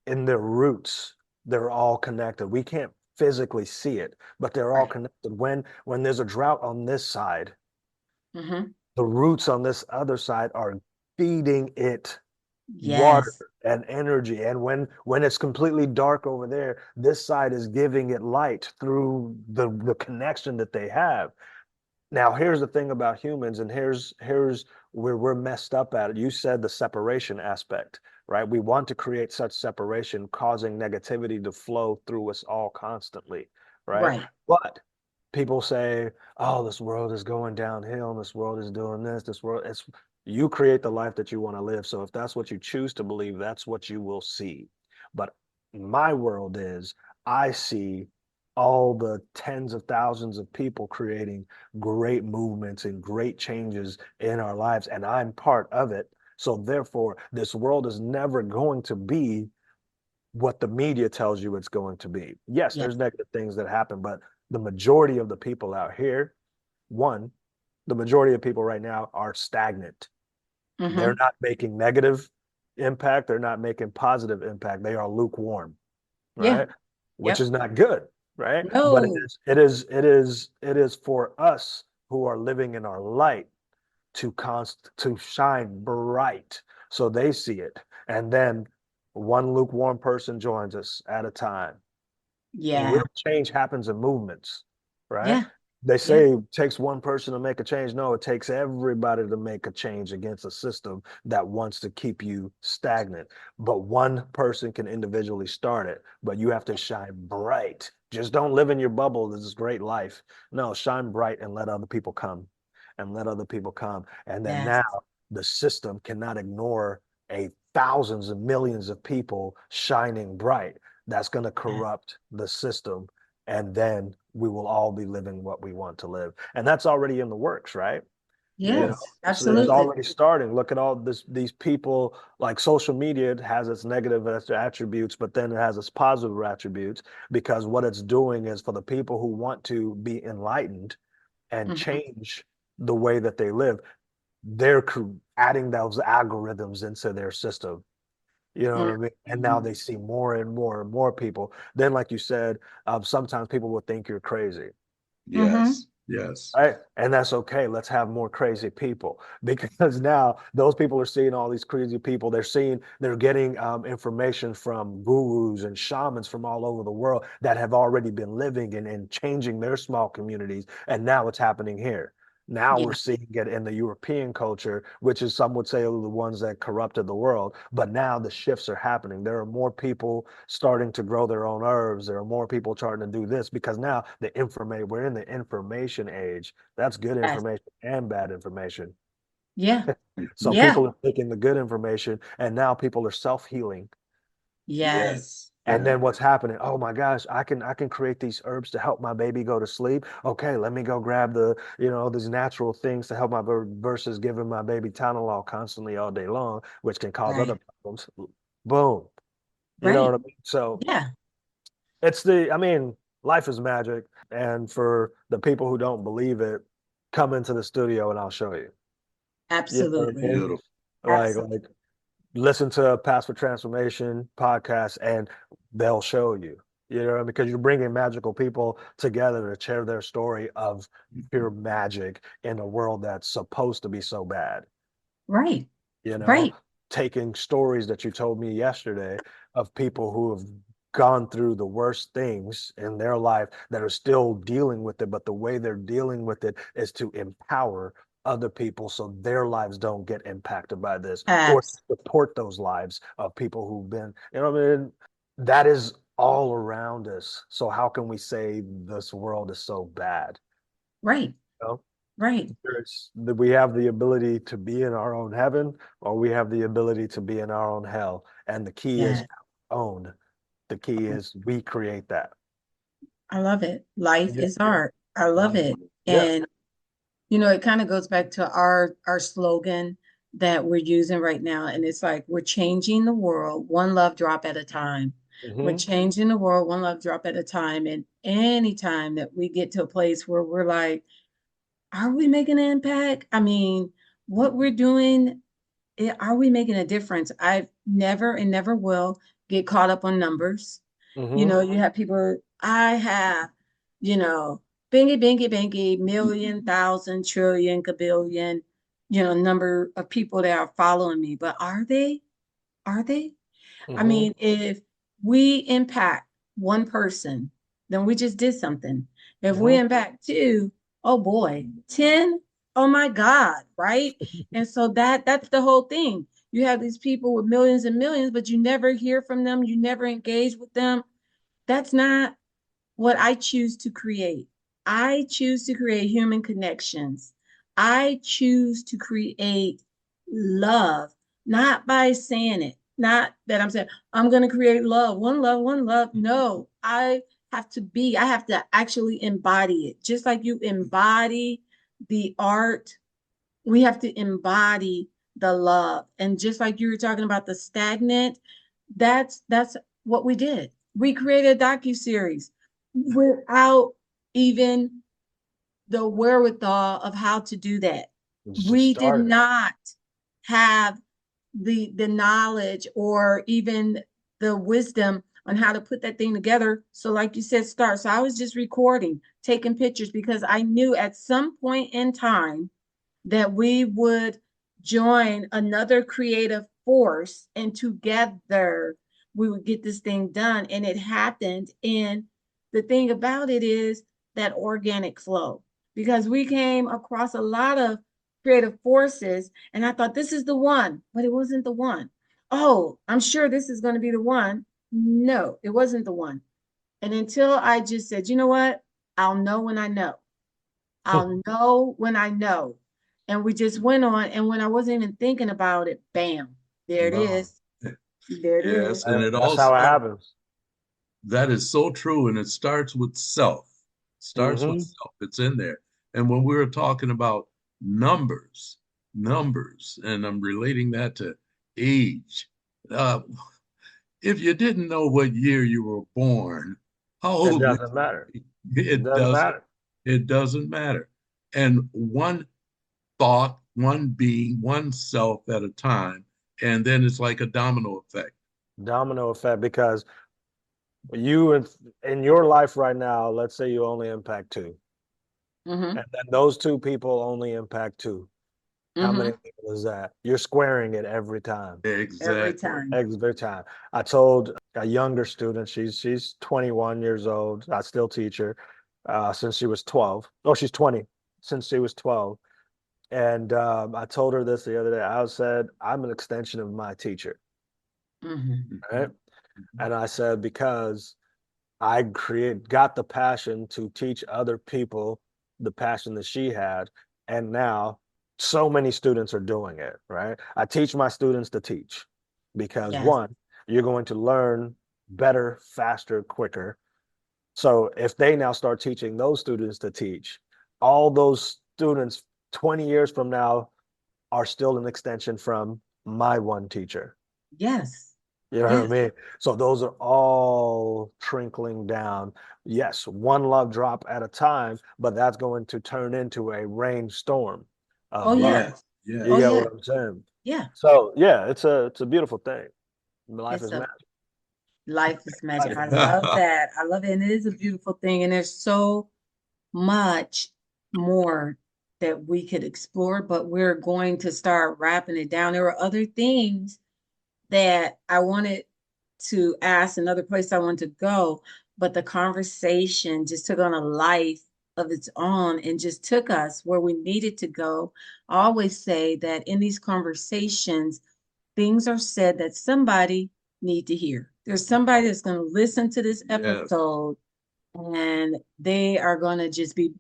in their roots, they're all connected. We can't physically see it, but they're all Right. connected. When there's a drought on this side, Mm-hmm. the roots on this other side are feeding it water Yes. and energy. And when it's completely dark over there, this side is giving it light through the connection that they have. Now, here's the thing about humans, and here's where we're messed up at it. You said the separation aspect, right? We want to create such separation, causing negativity to flow through us all constantly, right? Right. But people say, "Oh, this world is going downhill. This world is doing this. This world." It's you create the life that you want to live. So if that's what you choose to believe, that's what you will see. But my world is I see all the tens of thousands of people creating great movements and great changes in our lives, and I'm part of it. So therefore, this world is never going to be what the media tells you it's going to be. Yes, Yeah. there's negative things that happen, but the majority of the people out here, one, the majority of people right now are stagnant. They're Mm-hmm. not making negative impact, they're not making positive impact. They are lukewarm, Yeah. right? Which Yep. is not good, right? But No. it is for us who are living in our light to shine bright so they see it. And then one lukewarm person joins us at a time. Real Yeah. change happens in movements, right? Yeah. They Yeah. say it takes one person to make a change. No, it takes everybody to make a change against a system that wants to keep you stagnant. But one person can individually start it, but you have to shine bright. Just don't live in your bubble. This is great life. No, shine bright and let other people come and let other people come. And then Yes. now the system cannot ignore a thousands and millions of people shining bright that's going to corrupt the system, and then we will all be living what we want to live. And that's already in the works, right? You know, Yes, it's absolutely. already starting. Look at all these people. Like social media, it has its negative attributes, but then it has its positive attributes, because what it's doing is for the people who want to be enlightened and Mhm. change the way that they live, they're adding those algorithms into their system. You know what I mean? And now Mhm. they see more and more and more people. Then, like you said, sometimes people will think you're crazy. Mhm. Yes. Yes. Right. And that's okay. Let's have more crazy people, because now those people are seeing all these crazy people. They're getting information from gurus and shamans from all over the world that have already been living and changing their small communities. And now it's happening here. Now we're Yeah. seeing it in the European culture, which is, some would say, the ones that corrupted the world. But now the shifts are happening. There are more people starting to grow their own herbs. There are more people trying to do this, because now we're in the information age. That's good Yes. information and bad information. Yeah. So Mhm. Yeah. people are taking the good information, and now people are self-healing. Yes. And Yeah. then what's happening? Oh my gosh, I can create these herbs to help my baby go to sleep. Okay, let me go grab these natural things to help versus giving my baby Tylenol constantly all day long, which can cause other Right. problems. Boom. You know what Right. I mean? So Yeah. I mean, life is magic. And for the people who don't believe it, come into the studio and I'll show you. You know what I Absolutely. mean? Beautiful. Absolutely. Like listen to a Pass for Transformation podcast and they'll show you. You know, because you're bringing magical people together to share their story of pure magic in a world that's supposed to be so bad. Right. You know, Right. taking stories that you told me yesterday of people who have gone through the worst things in their life that are still dealing with it, but the way they're dealing with it is to empower other people so their lives don't get impacted by this, or Abs. support those lives of people who've been, what I mean? That is all around us. So how can we say this world is so bad? Right. You know? Right. We have the ability to be in our own heaven, or we have the ability to be in our own hell. And the key is Yeah. our own. The key is we create that. I love it. Life Yeah. is art. I love it. Yeah. And it kind of goes back to our slogan that we're using right now. And it's like we're changing the world one love drop at a time. We're Hmm. changing the world one love drop at a time. And anytime that we get to a place where we're like, are we making an impact? I mean, what we're doing, are we making a difference? I've never and never will get caught up on numbers. Hmm. You have people, I have, you know, bingy, bingy, bingy, million, thousand, trillion, kabillion, number of people that are following me. But are they? Are they? I Hmm. mean, if we impact one person, then we just did something. If we Hmm. impact two, oh boy, 10, oh my God, right? And so that's the whole thing. You have these people with millions and millions, but you never hear from them, you never engage with them. That's not what I choose to create. I choose to create human connections. I choose to create love, not by saying it, not that I'm saying, I'm going to create love, one love, one love. No, I have to actually embody it. Just like you embody the art, we have to embody the love. And just like you were talking about the stagnant, that's what we did. We created a docu-series without even the wherewithal of how to do that. Just We did started. not have the knowledge or even the wisdom on how to put that thing together. So like you said, start. So I was just recording, taking pictures because I knew at some point in time that we would join another creative force and together we would get this thing done. And it happened. And the thing about it is that organic flow, because we came across a lot of creative forces and I thought this is the one, but it wasn't the one. Oh, I'm sure this is going to be the one. No, it wasn't the one. And until I just said, you know what? I'll know when I know. I'll know when I know. And we just went on. And when I wasn't even thinking about it, bam. There it No. is. There it Yes, is. and it all That's how it starts. happens. That is so true, and it starts with self. Starts with Hmm. self. It's in there. And when we were talking about numbers, numbers, and I'm relating that to age. Uh, if you didn't know what year you were born, how It old would doesn't you matter. be? It It doesn't doesn't. matter. It doesn't matter. And one thought, one being, one self at a time, and then it's like a domino effect. Domino effect, because you in your life right now, let's say you only impact two, Mm-hmm. and then those two people only impact two. How many Mm-hmm. people is that? You're squaring it every time. Every Exactly. time. Every time. I told a younger student, she's 21 years old. I still teach her since she was 12. Oh, she's 20 since she was 12. And I told her this the other day. I said, I'm an extension of my teacher. Mm-hmm. Right. And I said, because got the passion to teach other people the passion that she had. And now so many students are doing it, right? I teach my students to teach because Yes. one, you're going to learn better, faster, quicker. So if they now start teaching those students to teach, all those students 20 years from now are still an extension from my one teacher. Yes. You know what I Yes. mean? So those are all trickling down. Yes, one love drop at a time, but that's going to turn into a rainstorm Oh of love. yeah. Yes, You Oh yes. get yeah. what I'm saying? Yeah. So yeah, it's a beautiful thing. Life It's is a magic. life is magic. Life I is magic. love that. I love it. And it is a beautiful thing. And there's so much more that we could explore, but we're going to start wrapping it down. There were other things that I wanted to ask, another place I wanted to go, but the conversation just took on a life of its own and just took us where we needed to go. I always say that in these conversations, things are said that somebody need to hear. There's somebody that's going to listen to this Yes. episode and they are going to just be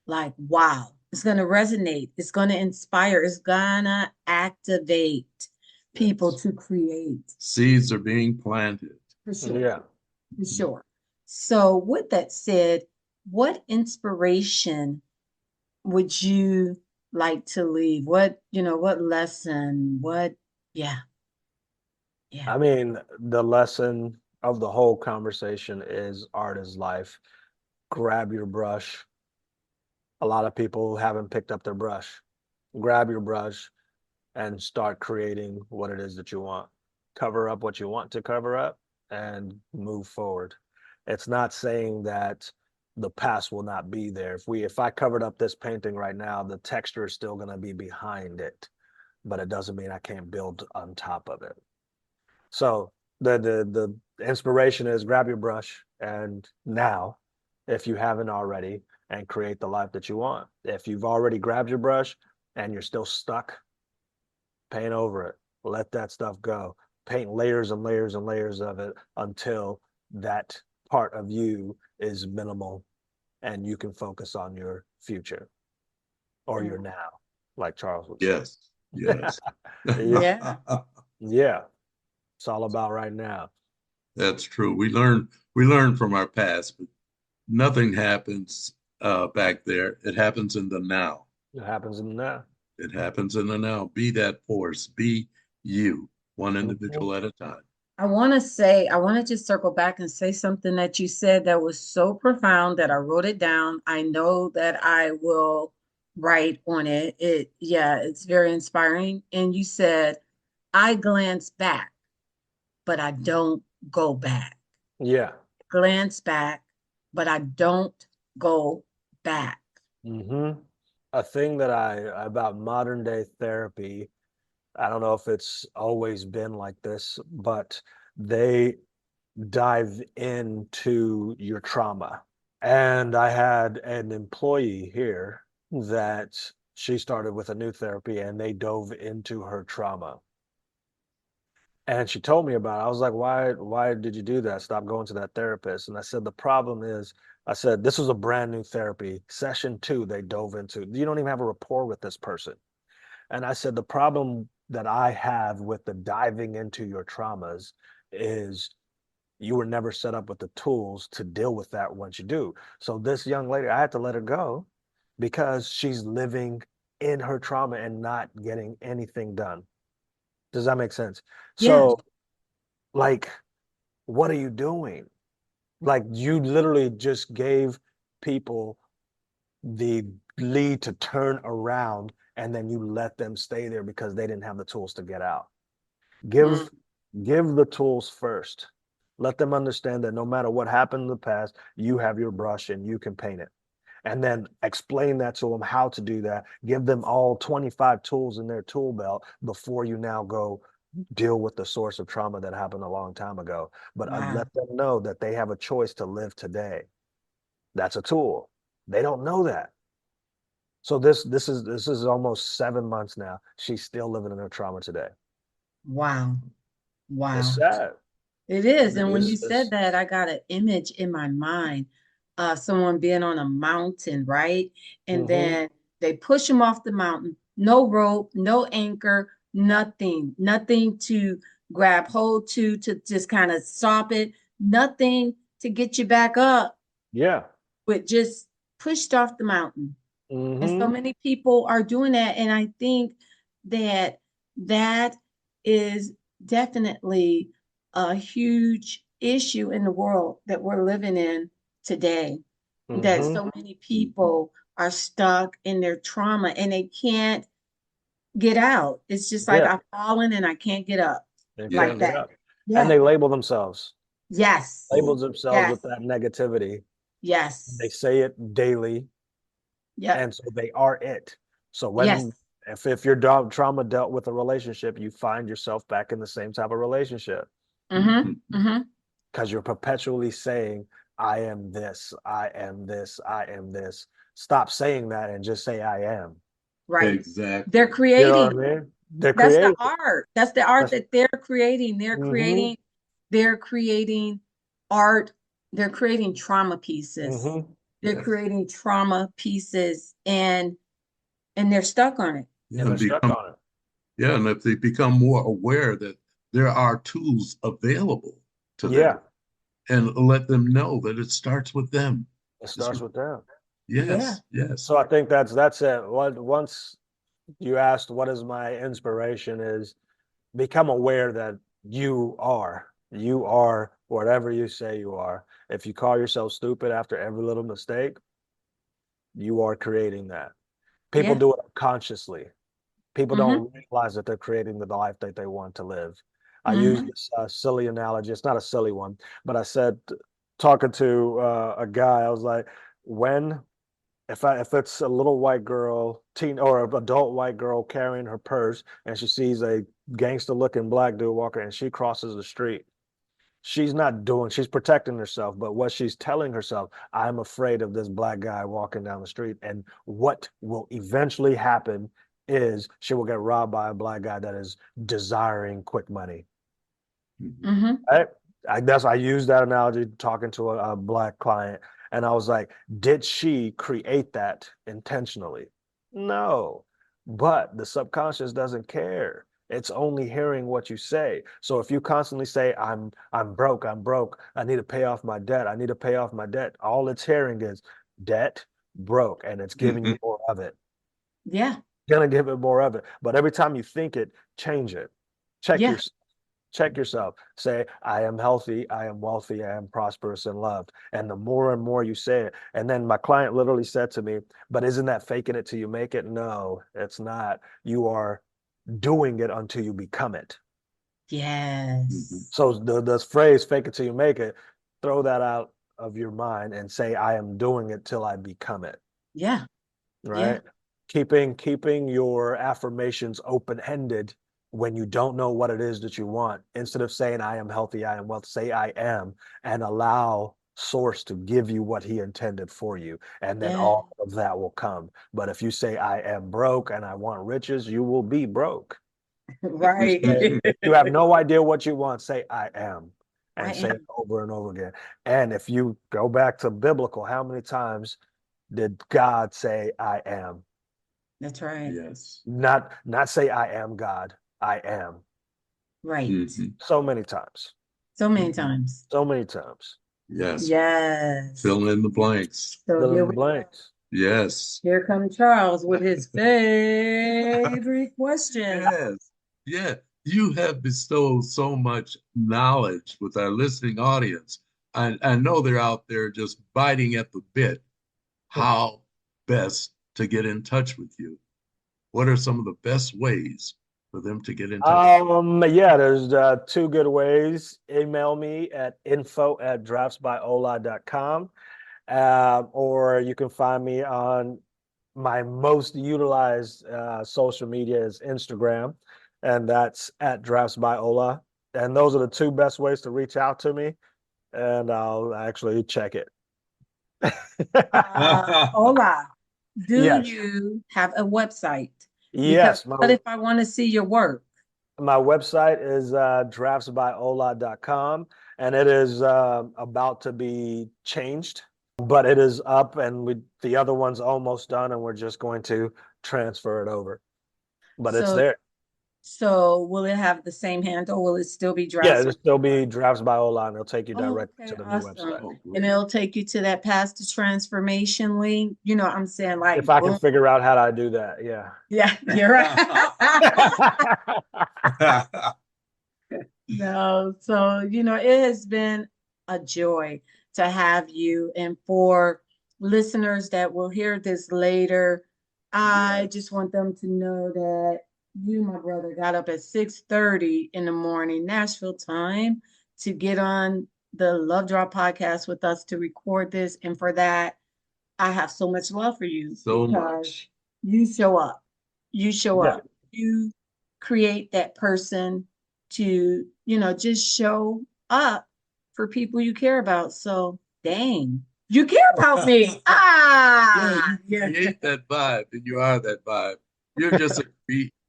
like, wow, it's going to resonate. It's going to inspire. It's going to activate people Yes. to create Seeds are being planted. for sure. Yeah. For sure. So, with that said, what inspiration would you like to leave? What lesson? Yeah, yeah. I mean, the lesson of the whole conversation is art is life. Grab your brush. A lot of people haven't picked up their brush. Grab your brush and start creating what it is that you want. Cover up what you want to cover up and move forward. It's not saying that the past will not be there. If I covered up this painting right now, the texture is still going to be behind it, but it doesn't mean I can't build on top of it. So the inspiration is grab your brush and now, if you haven't already, and create the life that you want. If you've already grabbed your brush and you're still stuck, paint over it. Let that stuff go. Paint layers and layers and layers of it until that part of you is minimal and you can focus on your future or your now, like Charles would say. Yes, yes. Yeah, Yeah. yeah. It's all about right now. That's true. We learn from our past, but nothing happens back there. It happens in the now. It happens in the now. It happens in the now. Be that force. Be you, one Mhm. individual at a time. I want to just circle back and say something that you said that was so profound that I wrote it down. I know that I will write on it. Yeah, it's very inspiring. And you said, I glance back, but I don't go back. Yeah. Glance back, but I don't go back. Hmm. A thing that about modern day therapy, I don't know if it's always been like this, but they dive into your trauma. And I had an employee here that she started with a new therapy and they dove into her trauma. And she told me about it. I was like, why did you do that? Stop going to that therapist. And I said, the problem is, I said, this was a brand new therapy. Session two, they dove into. You don't even have a rapport with this person. And I said, the problem that I have with the diving into your traumas is you were never set up with the tools to deal with that once you do. So this young lady, I had to let her go because she's living in her trauma and not getting anything done. Does that make sense? Yeah. So, like, what are you doing? Like, you literally just gave people the lead to turn around and then you let them stay there because they didn't have the tools to get out. Mm, Give the tools first. Let them understand that no matter what happened in the past, you have your brush and you can paint it. And then explain that to them how to do that. Give them all 25 tools in their tool belt before you now go deal with the source of trauma that happened a long time ago. But wow. let them know that they have a choice to live today. That's a tool. They don't know that. So this is almost 7 months now. She's still living in her trauma today. Wow. It's Wow. sad. It is. It And when you is. said that, I got an image in my mind of someone being on a mountain, right? And Mm-hmm. then they push them off the mountain. No rope, no anchor, nothing to grab hold to just kind of stop it, nothing to get you back up, Yeah. but just pushed off the mountain. And so Mm-hmm. many people are doing that. And I think that that is definitely a huge issue in the world that we're living in today. That Mm-hmm. so many people are stuck in their trauma and they can't get out. It's just like Yeah. I've fallen and I can't get up They Yeah. like can't get that. up. And Yeah. they label themselves. Yes. Oh, Labels themselves Yes. with that negativity. They Yes. say it daily. Yep. And so they are it. So Yes. when if your trauma dealt with a relationship, you find yourself back in the same type of relationship Mm-hmm. Mm-hmm. because you're perpetually saying, I am this, I am this, I am this. Stop saying that and just say I am. Right. They're exactly. You know what creating. I mean? They're That's the creative. art. That's the art That's that they're creating. mm-hmm, They're creating art. They're creating trauma pieces. mm-hmm. They're Yes. creating trauma pieces and they're stuck on it. Yeah, And they're and stuck become on it. yeah, and if they become more aware that there are tools available to Yeah, them, and let them know that it starts with them. it It's, starts with them. Yeah. yes, yes. So I think that's it. Once you asked what is my inspiration is become aware that you are whatever you say you are. If you call yourself stupid after every little mistake, you are creating that. People Yeah. do it unconsciously. People Mm-hmm. don't realize that they're creating the life that they want to live. I use Mm-hmm. this silly analogy. It's not a silly one, but I said, talking to a guy, I was like, when if it's a little white girl, teen or an adult white girl carrying her purse, and she sees a gangster looking black dude walking, and she crosses the street, she's protecting herself, but what she's telling herself, I'm afraid of this black guy walking down the street. And what will eventually happen is she will get robbed by a black guy that is desiring quick money. Mhm. Mm-hmm. Right? I used that analogy talking to a black client, and I was like, did she create that intentionally? No, but the subconscious doesn't care. It's only hearing what you say. So if you constantly say, I'm broke, I'm broke, I need to pay off my debt, I need to pay off my debt, all it's hearing is debt, broke, and it's giving Mhm. you more of it. Yeah. Gonna give it more of it. But every time you think it, change it. Check Yeah. your check yourself. Say, I am healthy, I am wealthy, I am prosperous and loved. And the more and more you say it, and then my client literally said to me, but isn't that faking it till you make it? No, it's not. You are doing it until you become it. Mhm. Yes. So the phrase fake it till you make it, throw that out of your mind and say, I am doing it till I become it. Yeah. Yeah. Right? Keeping your affirmations open-ended when you don't know what it is that you want. Instead of saying I am healthy, I am wealth, say I am, and allow source to give you what he intended for you. And then Yeah. all of that will come. But if you say I am broke and I want riches, you will be broke. Right. If you have no idea what you want, say I am, I and say it am. over and over again. And if you go back to biblical, how many times did God say I am? That's right. Yes. Not say I am God. I am. Right. Mhm. So many times. So many times. So many times. Yes. Yes. Fill in the blanks. So Fill here in the we blanks. Yes. Here comes Charles with his favorite question. Yes. Yeah. You have bestowed so much knowledge with our listening audience. I know they're out there just biting at the bit. How best to get in touch with you? What are some of the best ways for them to get in touch? Yeah, there's two good ways. Email me at info@draftsbyola.com, or you can find me on my most utilized social media is Instagram, and that's at Drafts by Ola. And those are the two best ways to reach out to me, and I'll actually check it. Ola, do Yes, you have a website? Because yes. what if I want to see your work? My website is draftsbyola.com, and it is about to be changed, but it is up, and the other one's almost done, and we're just going to transfer it over. But it's So, there. so will it have the same handle? Will it still be Yeah, Drafts? it'll still be Drafts by Ola, and it'll take you Oh, directly to okay, the new awesome. website. Oh, And great. it'll take you to that Past the Transformation link. You know, I'm saying like, If I can boom. figure out how to do that, yeah. Yeah, you're right. No, so it has been a joy to have you. And for listeners that will hear this later, I just want them to know that you, my brother, got up at 6:30 in the morning, Nashville time, to get on the Love Drop podcast with us to record this. And for that, I have so much love for you So because much. you show up. You show Yeah. up. You create that person to, just show up for people you care about. So, dang, you care about me. Yeah, Ah, you create that vibe, and you are that vibe. You're just a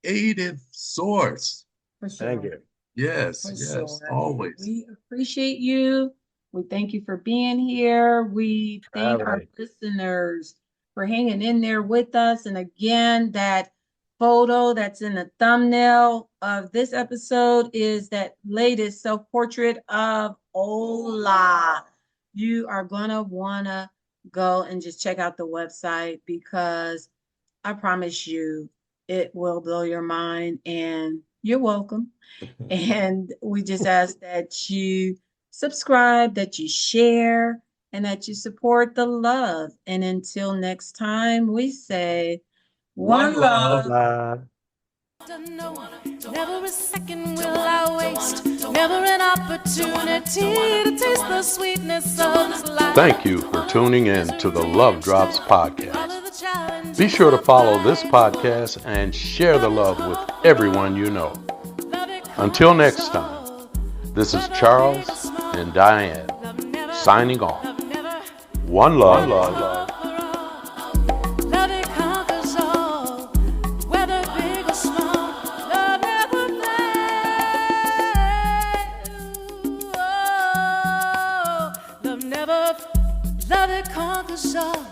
creative source. for Thank sure. you. Yes, For yes, sure. always. We appreciate you. We thank you for being here. We thank our Alright. listeners for hanging in there with us. And again, that photo that's in the thumbnail of this episode is that latest self-portrait of Ola. You are going to want to go and just check out the website because I promise you it will blow your mind, and you're welcome. And we just ask that you subscribe, that you share, and that you support the love. And until next time, we say One one love. love. No, never a second will I waste, never an opportunity to taste the sweetness of this life. Thank you for tuning in to the Love Drops podcast. Follow the challenges Be sure to of follow this life. podcast and share the love with everyone you know. Until next time, this is Charles and Diane signing off. One love. Love it conquers all, whether big or small. Love never fails. Oh, love it conquers all.